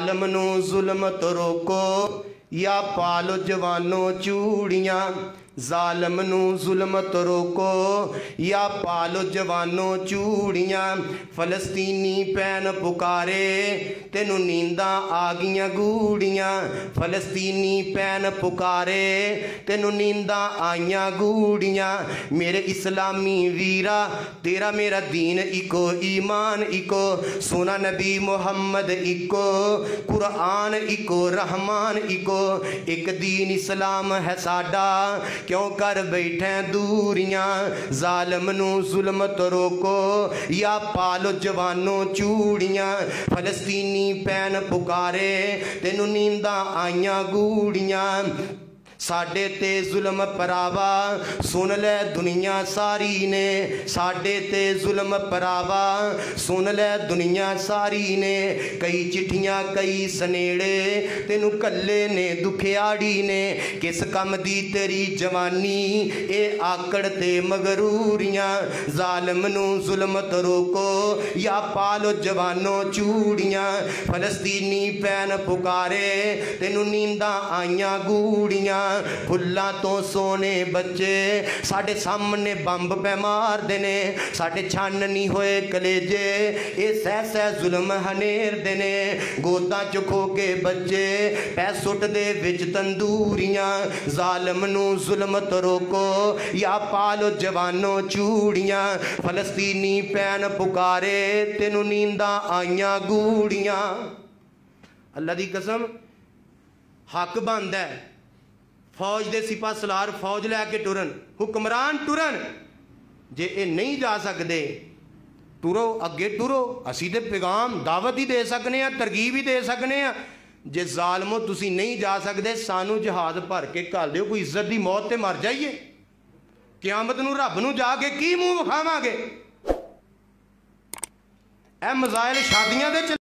जालिम नू जुल्म तो रोको या पालो जवानों चूड़ियां। जालिम नू जुल्म तो रोको या पालो जवानों चूड़ियां। फलस्तीनी भैन पुकारे तेनू नींदा आ गईयां गूड़ियां। फलस्तीनी भैन पुकारे तेनू नींदा आईयां गूड़ियां। मेरे इस्लामी वीरा तेरा मेरा दीन इको, ईमान इको, सोना नबी मुहम्मद इको, कुरान इको, रहमान इको। एक दीन इस्लाम है साडा, क्यों कर बैठे दूरियां। जालिम नू जुल्म तो रोको या पालो जवानों चूड़ियां। फलस्तीनी भैन पुकारे तेनू नींदा आईयां गूड़ियां। साडे ते जुल्म परावा सुन ले दुनिया सारी ने। साडे ते जुल्म परावा सुन ले दुनिया सारी ने। कई चिट्ठियां कई सनेड़े तेनू कल्ले ने दुखियाड़ी ने। किस कम दी तेरी जवानी ए आकड़ ते मगरूरियां। जालिम नू जुल्म तो रोको या पालो जवानों चूड़ियां। फलस्तीनी भैन पुकारे तेनू नींदा आईयां गूड़ियां। फुल्लां तो सोने बच्चे साडे सामने बंब पे मार देने। साडे छन नहीं होए कलेजे ये सह सह जुल्म हनेर देने। गोदा च खो के बच्चे पै सुट दे विच तंदूरियां। जालिम नू जुल्म तो रोको या पालो जवानों चूड़ियां। फलस्तीनी भैन पुकारे तेनू नींदा आईयां गूड़ियां। अल्लाह दी कसम हक बनदा है फौज दे सिपा सलार फौज लैके टुरन, हुक्मरान टुरन। जे ये नहीं जा सकते टुरो अगे टुरो। असी तो पैगाम दावत ही दे सकने, तरगीब ही दे सकने। जे जालमो तुसी नहीं जा सकते सानू जहाज भर के घल दिओ, कोई इज्जत की मौत ते मर जाइए। क्यामत नू रब नू जाके की मूँह विखावांगे। ए मजाइल शादियां दे